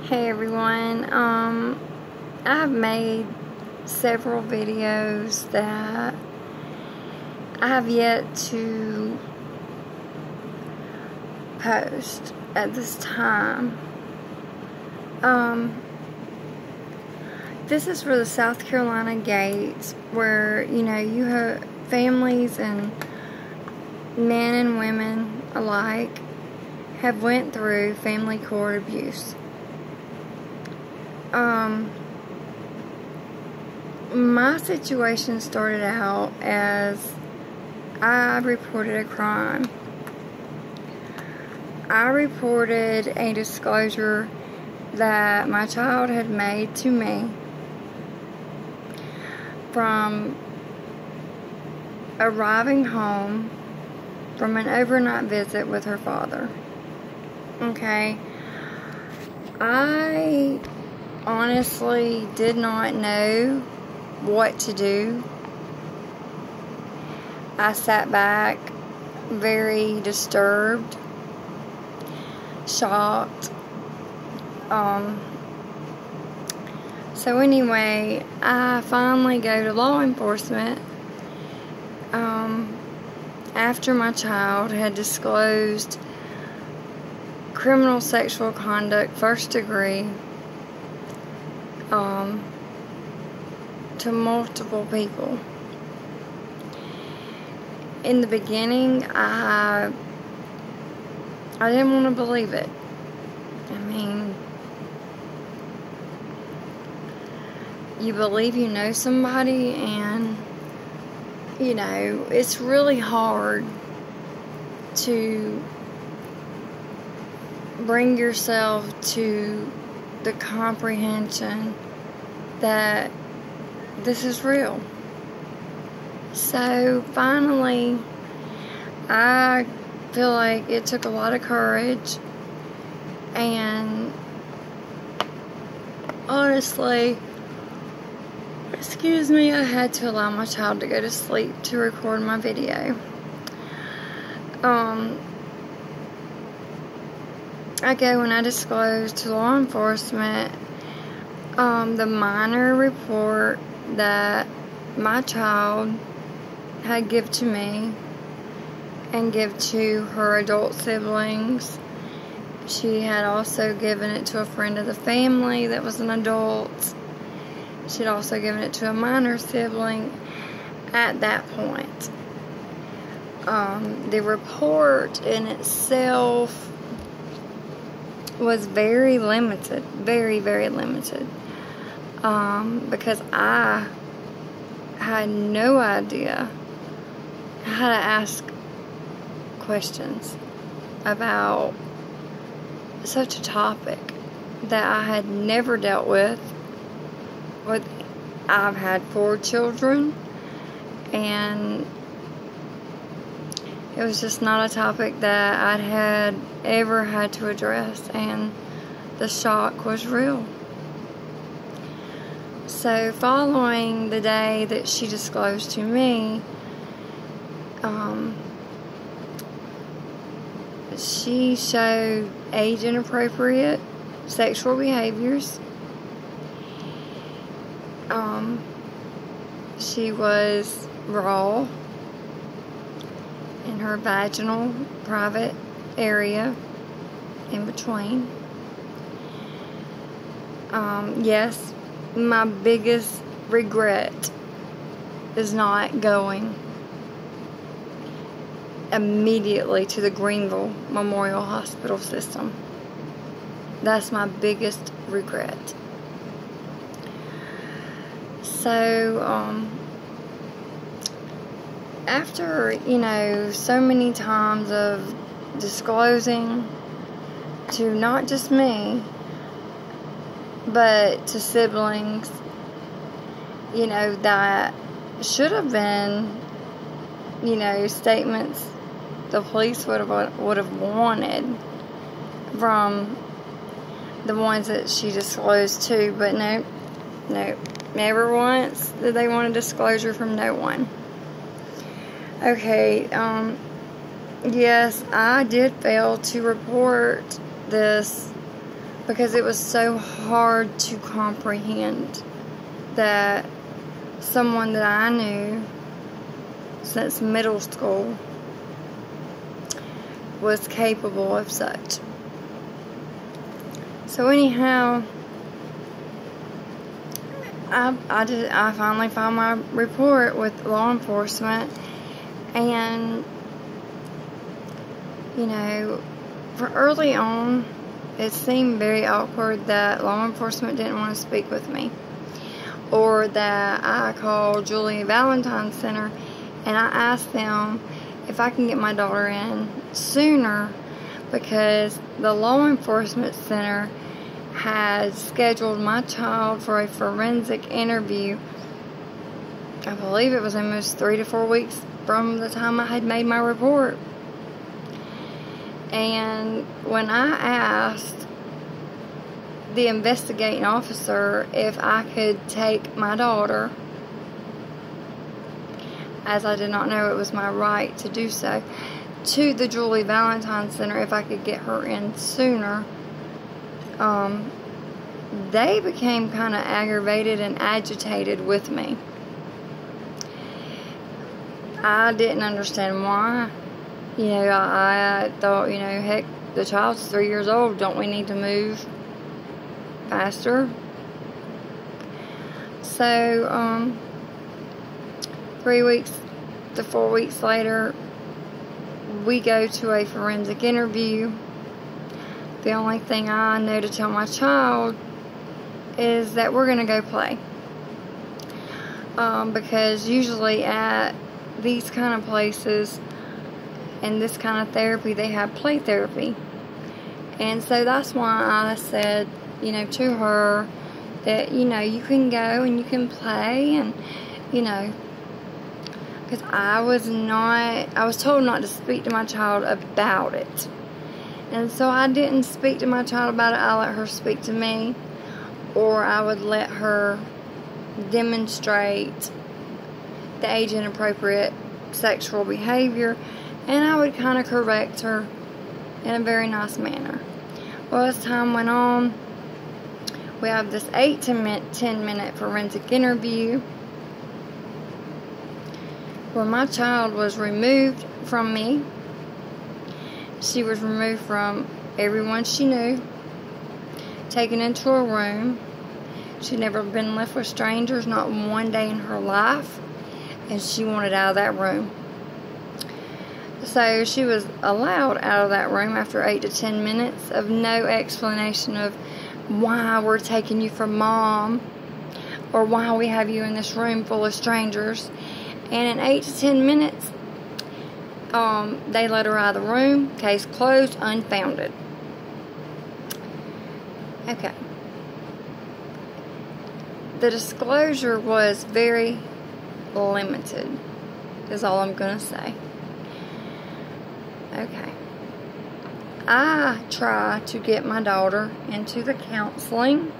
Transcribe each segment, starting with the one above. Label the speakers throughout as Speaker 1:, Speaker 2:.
Speaker 1: Hey everyone, I've made several videos that I have yet to post at this time. This is for the South Carolina Gates, where, you have families and men and women alike have went through family court abuse. My situation started out as I reported a crime. I reported a disclosure that my child had made to me from arriving home from an overnight visit with her father. Okay? I honestly did not know what to do. I sat back very disturbed, shocked. So anyway, I finally go to law enforcement after my child had disclosed criminal sexual conduct, first degree, to multiple people. In the beginning, I didn't want to believe it. I mean, you believe you know somebody, and it's really hard to bring yourself to the comprehension that this is real. So finally, I feel like it took a lot of courage, and honestly, I had to allow my child to go to sleep to record my video. I go and I disclose to law enforcement the minor report that my child had given to me and give to her adult siblings. She had also given it to a friend of the family that was an adult. She'd also given it to a minor sibling at that point. The report in itself was very limited, very, very limited, because I had no idea how to ask questions about such a topic that I had never dealt with. I've had 4 children, and it was just not a topic that I'd ever had to address, and the shock was real. So following the day that she disclosed to me, she showed age-inappropriate sexual behaviors. She was raw in her vaginal private area in between. Yes, my biggest regret is not going immediately to the Greenville Memorial Hospital system. That's my biggest regret. So, after, so many times of disclosing to not just me, but to siblings, that should have been, statements the police would have wanted from the ones that she disclosed to, but nope, never once did they want a disclosure from no one. Okay, yes, I did fail to report this because it was so hard to comprehend that someone that I knew since middle school was capable of such. So anyhow, I finally filed my report with law enforcement, and you know, for early on, it seemed very awkward that law enforcement didn't want to speak with me, or that I called Julia Valentine Center and I asked them if I can get my daughter in sooner, because the law enforcement center had scheduled my child for a forensic interview. I believe it was almost 3 to 4 weeks from the time I had made my report. And when I asked the investigating officer if I could take my daughter, as I did not know it was my right to do so, to the Julie Valentine Center, if I could get her in sooner, they became kind of aggravated and agitated with me. I didn't understand why. You know, I thought, you know, heck, the child's 3 years old. Don't we need to move faster? So, 3 weeks to 4 weeks later, we go to a forensic interview. The only thing I know to tell my child is that we're going to go play. Because usually at these kind of places and this kind of therapy, they have play therapy. And so that's why I said, you know, to her that, you know, you can go and you can play, and, you know, because I was told not to speak to my child about it. And so I didn't speak to my child about it. I let her speak to me, or I would let her demonstrate the age inappropriate sexual behavior, and I would kind of correct her in a very nice manner. Well, as time went on, we have this 8 to 10 minute forensic interview where my child was removed from me. She was removed from everyone she knew, taken into a room. She'd never been left with strangers, not one day in her life, and she wanted out of that room. So she was allowed out of that room after 8 to 10 minutes of no explanation of why we're taking you from mom, or why we have you in this room full of strangers. And in 8 to 10 minutes, they let her out of the room. Case closed, unfounded. Okay. The disclosure was very limited, is all I'm going to say. Okay. I try to get my daughter into the counseling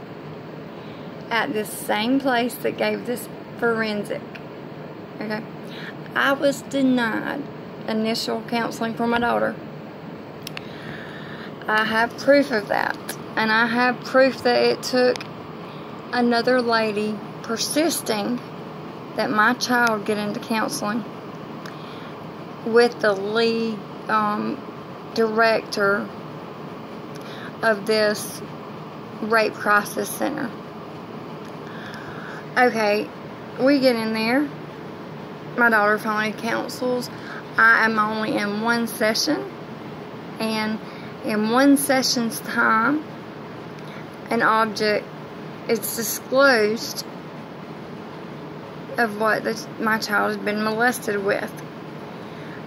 Speaker 1: at this same place that gave this forensic. Okay. I was denied initial counseling for my daughter. I have proof of that. And I have proof that it took another lady persisting that my child get into counseling with the lead director of this rape crisis center. Okay, we get in there. My daughter finally counsels. I am only in one session, and in one session's time, an object is disclosed of what my child has been molested with.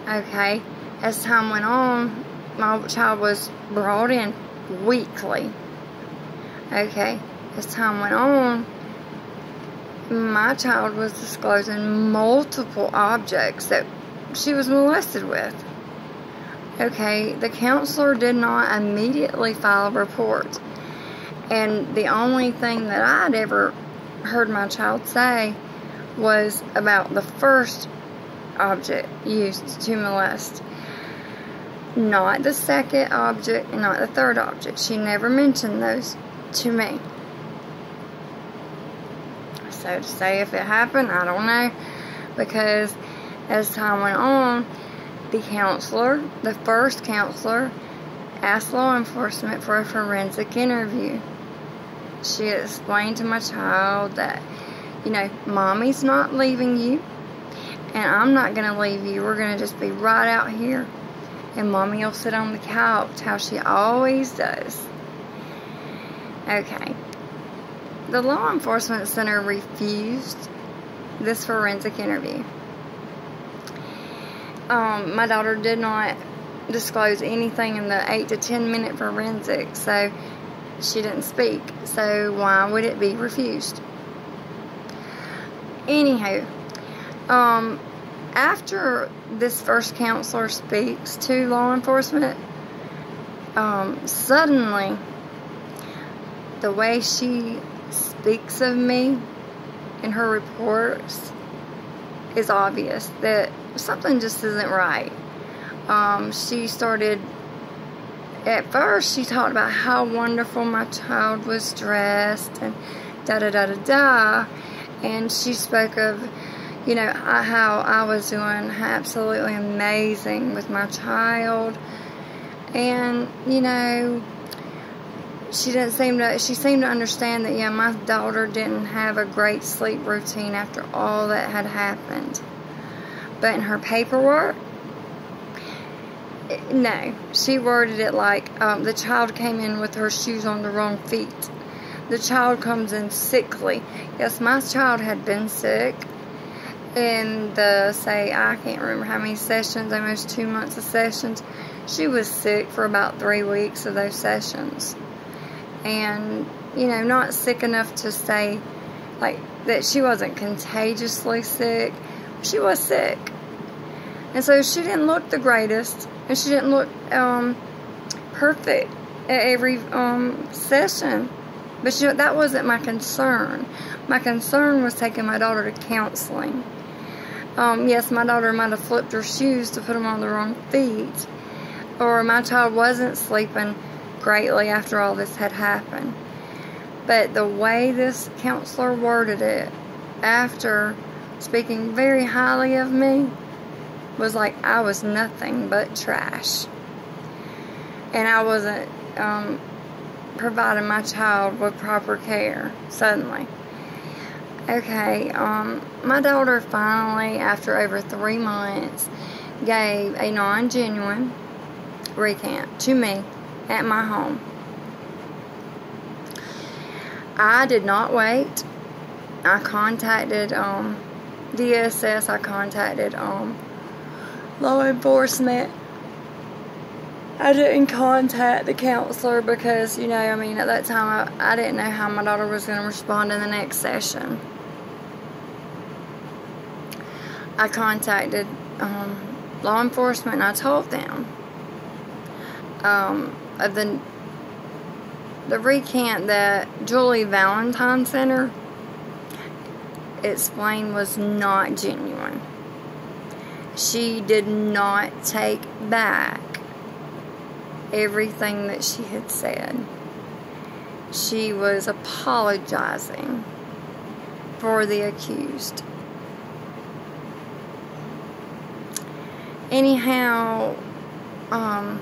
Speaker 1: Okay, as time went on, my child was brought in weekly. Okay, as time went on, my child was disclosing multiple objects that she was molested with. Okay, the counselor did not immediately file a report. And the only thing that I'd ever heard my child say was about the first object used to molest. not the second object and not the third object. She never mentioned those to me. So to say if it happened, I don't know, because as time went on, the first counselor, asked law enforcement for a forensic interview. She explained to my child that, Mommy's not leaving you, and I'm not going to leave you. We're going to just be right out here, and Mommy will sit on the couch, how she always does. Okay. The law enforcement center refused this forensic interview. My daughter did not disclose anything in the 8 to 10 minute forensic, so she didn't speak. So why would it be refused? Anyhow, after this first counselor speaks to law enforcement, suddenly the way she speaks of me in her reports is obvious that something just isn't right. She started, at first she talked about how wonderful my child was dressed and da-da-da-da-da, and she spoke of, how I was doing absolutely amazing with my child, and, she seemed to understand that, my daughter didn't have a great sleep routine after all that had happened. But in her paperwork, no, she worded it like, the child came in with her shoes on the wrong feet. The child comes in sickly. Yes, my child had been sick in I can't remember how many sessions, almost 2 months of sessions. She was sick for about 3 weeks of those sessions. And, not sick enough to say, that she wasn't contagiously sick. She was sick. And so she didn't look the greatest. And she didn't look perfect at every session. But that wasn't my concern. My concern was taking my daughter to counseling. Yes, my daughter might have flipped her shoes to put them on the wrong feet. Or my child wasn't sleeping greatly after all this had happened. But the way this counselor worded it, after speaking very highly of me, was like I was nothing but trash. And I wasn't providing my child with proper care, suddenly. Okay, my daughter finally, after over 3 months, gave a non-genuine recant to me at my home. I did not wait. I contacted DSS. I contacted law enforcement. I didn't contact the counselor because, at that time I didn't know how my daughter was going to respond in the next session. I contacted law enforcement and I told them of the recant that Julie Valentine Center explained was not genuine. She did not take back everything that she had said. She was apologizing for the accused. Anyhow, I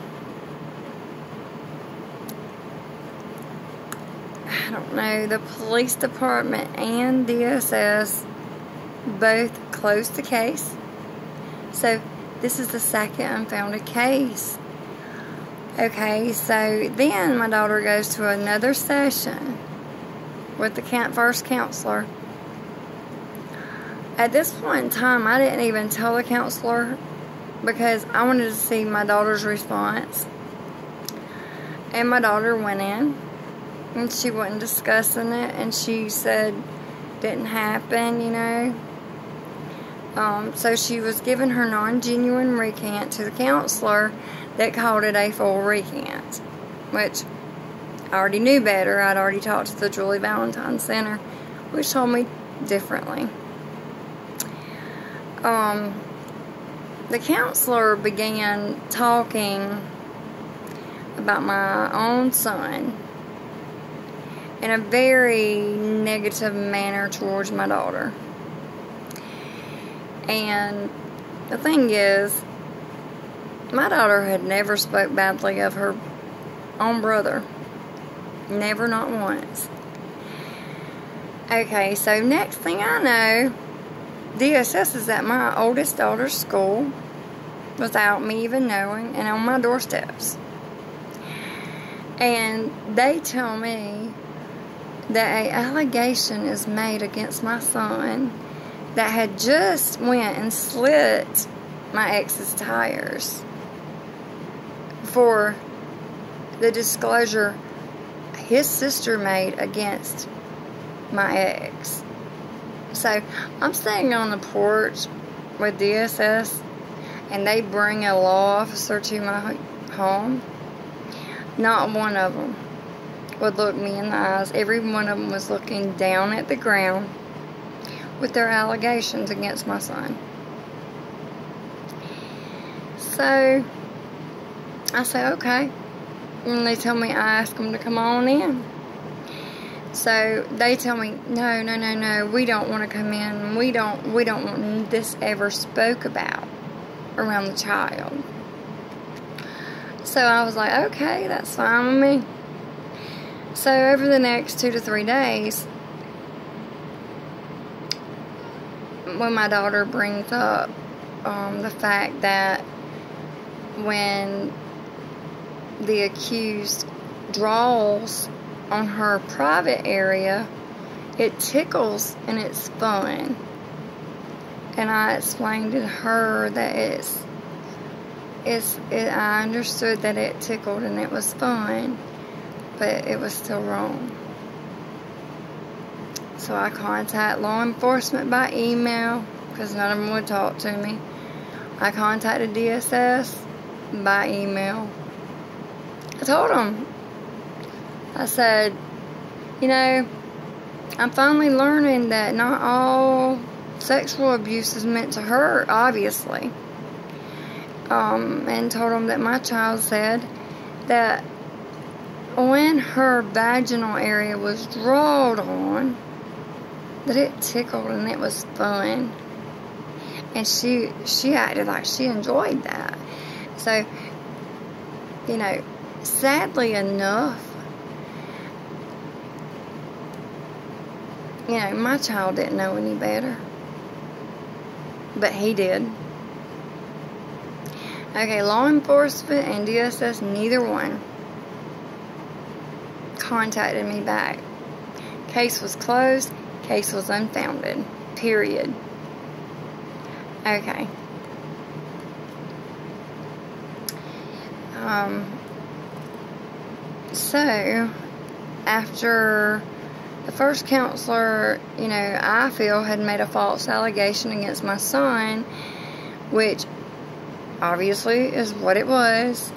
Speaker 1: don't know, the police department and DSS both closed the case. So this is the second unfounded case. Okay, so then my daughter goes to another session with the first counselor. At this point in time, I didn't even tell the counselor because I wanted to see my daughter's response. And my daughter went in and she wasn't discussing it, and she said didn't happen, So she was giving her non-genuine recant to the counselor that called it a full recant, which I already knew better. I'd already talked to the Julie Valentine Center, which told me differently. the counselor began talking about my own son in a very negative manner towards my daughter. And the thing is, my daughter had never spoke badly of her own brother. Never, not once. Okay, so next thing I know, DSS is at my oldest daughter's school without me even knowing, and on my doorsteps. And they tell me that an allegation is made against my son that had just went and slit my ex's tires for the disclosure his sister made against my ex. So I'm sitting on the porch with DSS, and they bring a law officer to my home. Not one of them would look me in the eyes. Every one of them was looking down at the ground with their allegations against my son. So I say, okay. And they tell me I ask them to come on in. So they tell me, no, we don't want to come in. We don't want this ever spoke about around the child. So I was like, okay, that's fine with me. So over the next 2 to 3 days, when my daughter brings up the fact that when the accused draws on her private area, it tickles and it's fun. And I explained to her that I understood that it tickled and it was fun, but it was still wrong. So I contacted law enforcement by email because none of them would talk to me. I contacted DSS by email. I told them, I said, I'm finally learning that not all sexual abuse is meant to hurt, obviously. And told them that my child said that when her vaginal area was drawed on, that it tickled and it was fun. And she acted like she enjoyed that. So, sadly enough, my child didn't know any better. But he did. Okay, law enforcement and DSS, neither one contacted me back. Case was closed. Case was unfounded. Period. Okay. So, after the first counselor, I feel had made a false allegation against my son, which obviously is what it was.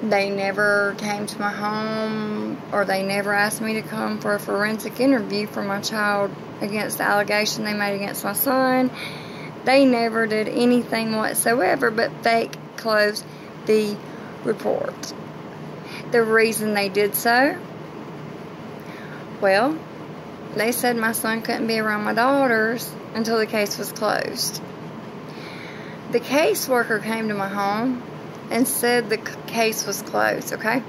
Speaker 1: They never came to my home, or they never asked me to come for a forensic interview for my child against the allegation they made against my son. They never did anything whatsoever but fake close the report. The reason they did so, well, they said my son couldn't be around my daughters until the case was closed. The caseworker came to my home and said the case was closed, okay?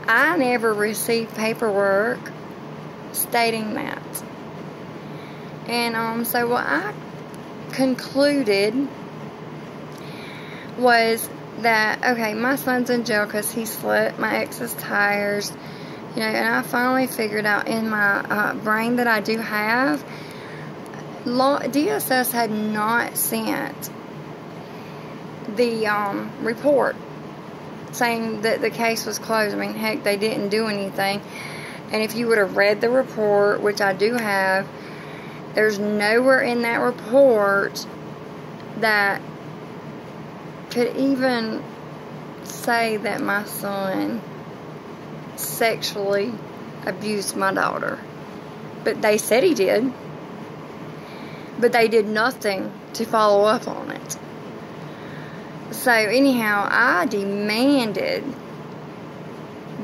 Speaker 1: I never received paperwork stating that. And so what I concluded was that, okay, my son's in jail because he slit my ex's tires, and I finally figured out in my brain that I do have, DSS had not sent the report saying that the case was closed. I mean, heck, they didn't do anything. And if you would have read the report, which I do have, there's nowhere in that report that could even say that my son sexually abused my daughter. But they said he did. but they did nothing to follow up on it. So anyhow, I demanded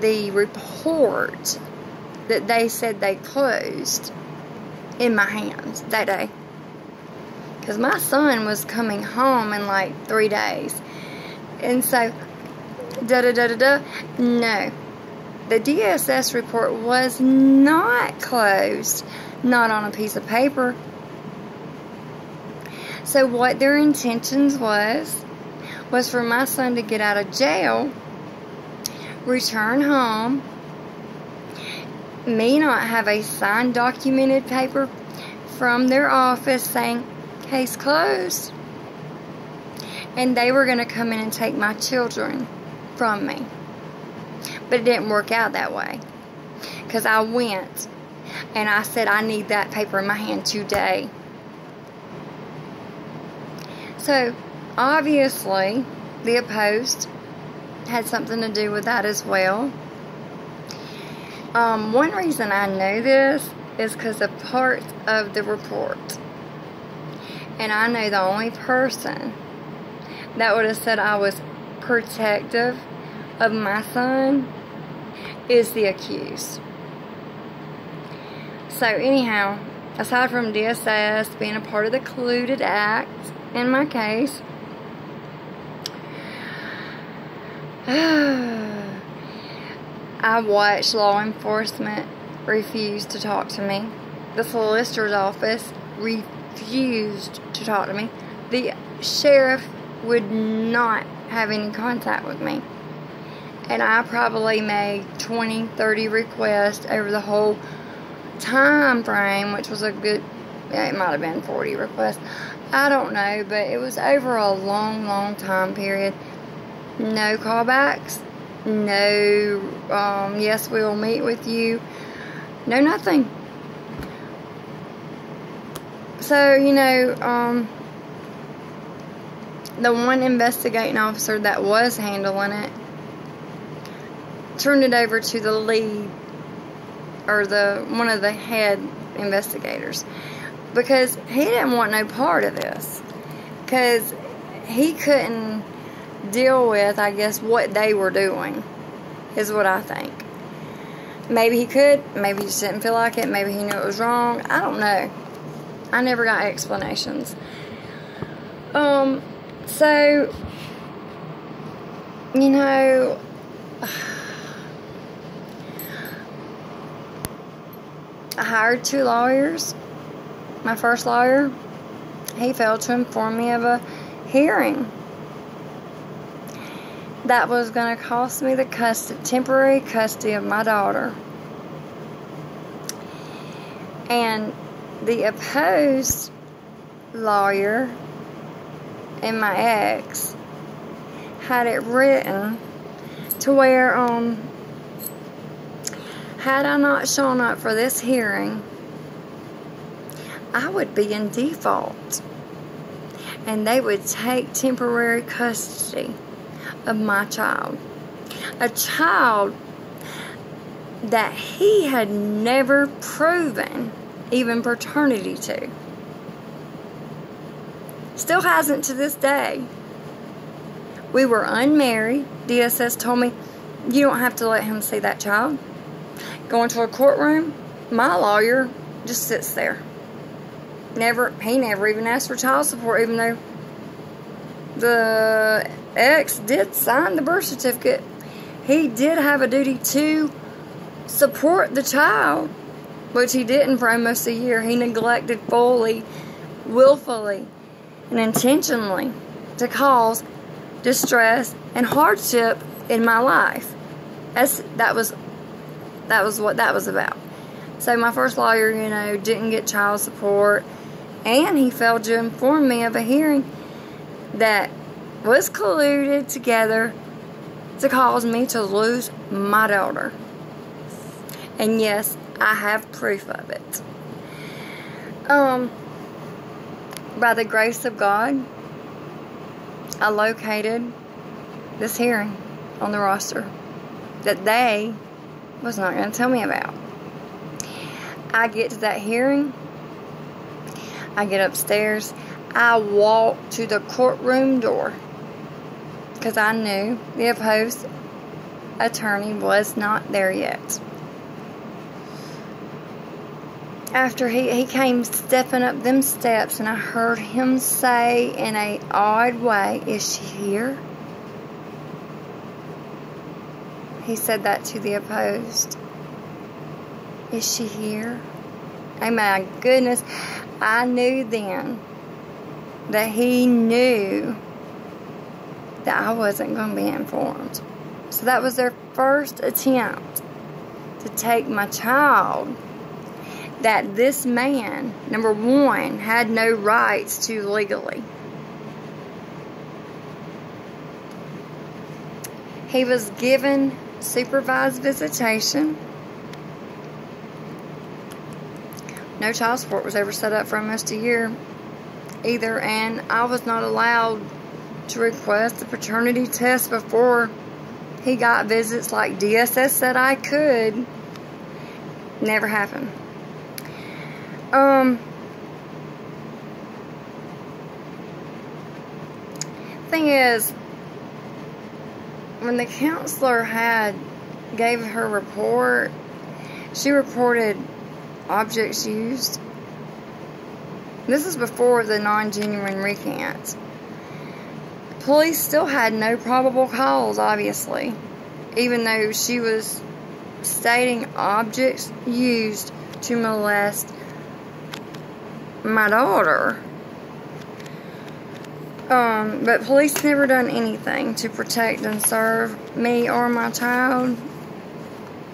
Speaker 1: the report that they said they closed in my hands that day. Because my son was coming home in like 3 days. And so, no. The DSS report was not closed. Not on a piece of paper. So what their intentions was for my son to get out of jail, return home, me not have a signed documented paper from their office saying, case closed, and they were going to come in and take my children from me. But it didn't work out that way, because I went and I said, I need that paper in my hand today. So obviously the Post had something to do with that as well. One reason I know this is because of part of the report. And I know the only person that would have said I was protective of my son is the accused. So anyhow, aside from DSS being a part of the colluded act in my case, I watched law enforcement refuse to talk to me. The solicitor's office refused to talk to me. The sheriff would not have any contact with me. And I probably made 20, 30 requests over the whole time frame, which was a good, it might have been 40 requests. I don't know, but it was over a long, long time period. No callbacks. No, yes, we'll meet with you. No, nothing. So, you know, the one investigating officer that was handling it turned it over to the lead, or one of the head investigators, because he didn't want no part of this, because he couldn't deal with, I guess, what they were doing, is what I think. Maybe he could, maybe he just didn't feel like it, maybe he knew it was wrong, I don't know. I never got explanations. So, you know, I hired 2 lawyers. My first lawyer, he failed to inform me of a hearing that was going to cost me the temporary custody of my daughter. And the opposed lawyer and my ex had it written to where, had I not shown up for this hearing, I would be in default, and they would take temporary custody of my child. A child that he had never proven even paternity to. Still hasn't to this day. We were unmarried. DSS told me, you don't have to let him see that child. Going to a courtroom, my lawyer just sits there. He never even asked for child support, even though the ex did sign the birth certificate. He did have a duty to support the child, which he didn't for almost a year. He neglected fully, willfully, and intentionally to cause distress and hardship in my life. That was what that was about. So my first lawyer, you know, didn't get child support, and he failed to inform me of a hearing that was colluded together to cause me to lose my daughter. And yes, I have proof of it. By the grace of God, I located this hearing on the roster that they was not going to tell me about. I get to that hearing. I get upstairs. I walk to the courtroom door because I knew the opposed attorney was not there yet. After he came stepping up them steps, and I heard him say in an odd way, "Is she here?" He said that to the opposed. "Is she here?" Oh my goodness. I knew then that he knew that I wasn't going to be informed. So that was their first attempt to take my child, that this man, number one, had no rights to legally. He was given supervised visitation. No child support was ever set up for almost a year either, and I was not allowed to request a paternity test before he got visits like DSS said I could. Never happened. Thing is, when the counselor gave her report, she reported objects used. This is before the non-genuine recants. Police still had no probable cause, obviously, even though she was stating objects used to molest my daughter. But police never done anything to protect and serve me or my child.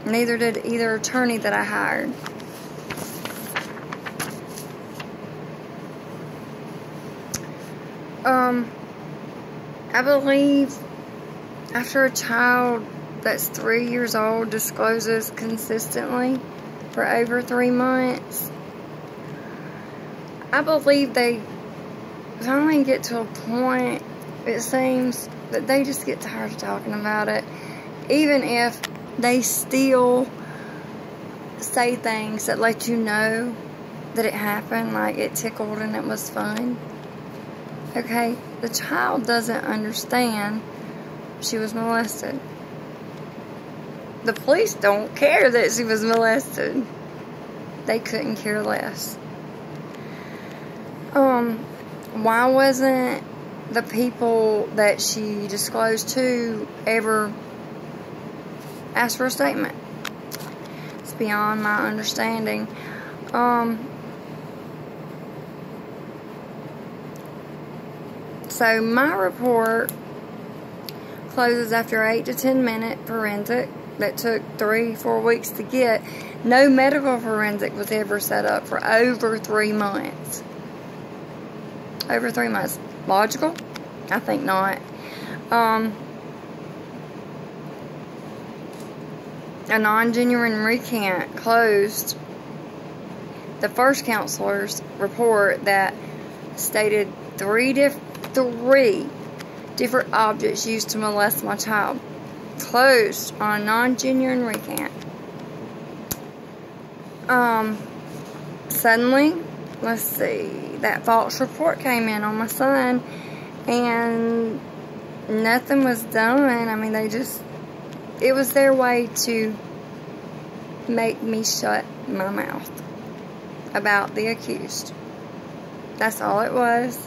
Speaker 1: Neither did either attorney that I hired. I believe after a child that's 3 years old discloses consistently for over 3 months, I believe they finally get to a point, it seems, that they just get tired of talking about it. Even if they still say things that let you know that it happened, like it tickled and it was fun. Okay, the child doesn't understand she was molested. The police don't care that she was molested. They couldn't care less. Why wasn't the people that she disclosed to ever asked for a statement? It's beyond my understanding. So my report closes after 8 to 10 minute forensic that took 3-4 weeks to get. No medical forensic was ever set up for over 3 months. Over 3 months. Logical? I think not. A non-genuine recant closed the first counselor's report that stated three different objects used to molest my child. Closed on a non-genuine recant. Suddenly, let's see, that false report came in on my son, and nothing was done. I mean, it was their way to make me shut my mouth about the accused. That's all it was.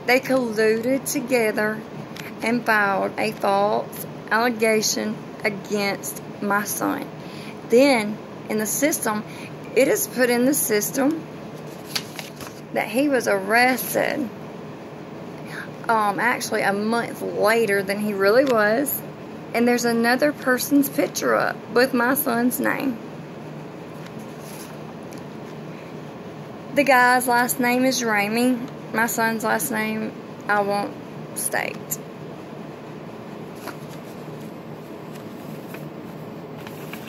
Speaker 1: They colluded together and filed a false allegation against my son. Then, in the system, it is put in the system that he was arrested, actually a month later than he really was, and there's another person's picture up with my son's name. The guy's last name is Ramey. My son's last name I won't state.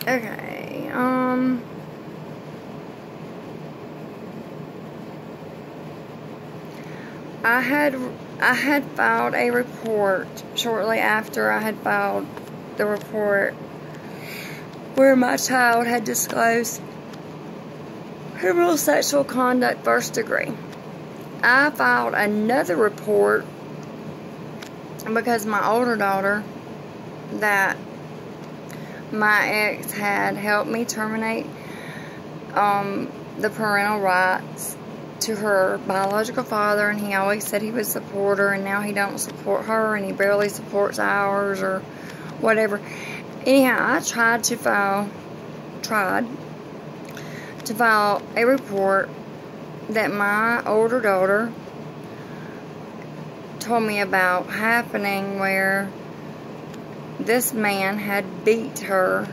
Speaker 1: Okay, I had filed a report shortly after I had filed the report where my child had disclosed criminal sexual conduct first degree. I filed another report because my older daughter, that my ex had helped me terminate the parental rights to her biological father, and he always said he would support her, and now he don't support her, and he barely supports ours or whatever. Anyhow, I tried to file a report that my older daughter told me about happening, where this man had beat her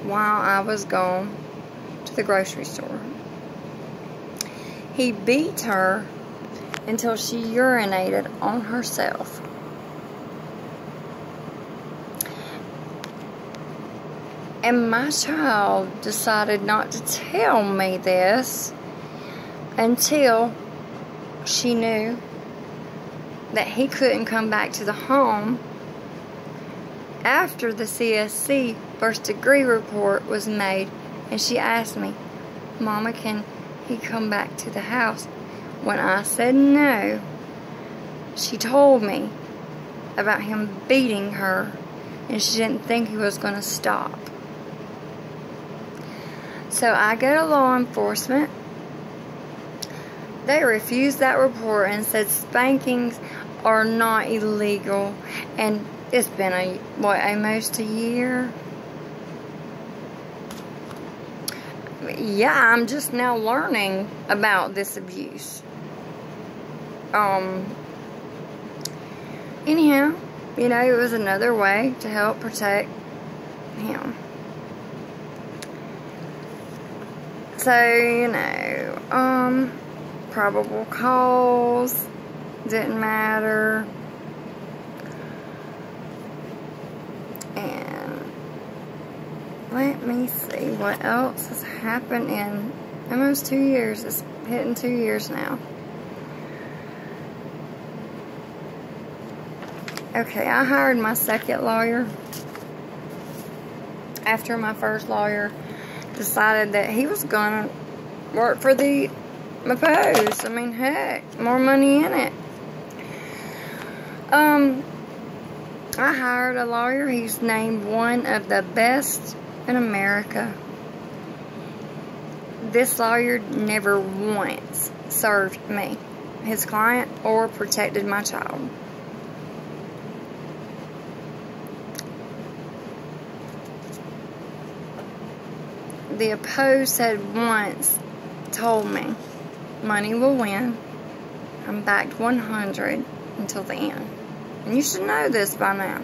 Speaker 1: while I was gone to the grocery store. He beat her until she urinated on herself. And my child decided not to tell me this until she knew that he couldn't come back to the home after the CSC first degree report was made. And she asked me, "Mama, can he come back to the house?" When I said no, she told me about him beating her, and she didn't think he was going to stop. So I go to law enforcement. They refused that report and said spankings are not illegal. And it's been almost a year? Yeah, I'm just now learning about this abuse. Anyhow, it was another way to help protect him. So, probable cause didn't matter. And let me see what else has happened in almost 2 years. It's hitting 2 years now. Okay, I hired my second lawyer after my first lawyer decided that he was gonna work for the Post. I mean, heck, more money in it. I hired a lawyer. He's named one of the best in America. This lawyer never once served me, his client, or protected my child. The Post had once told me, "Money will win. I'm backed 100 until the end." And you should know this by now.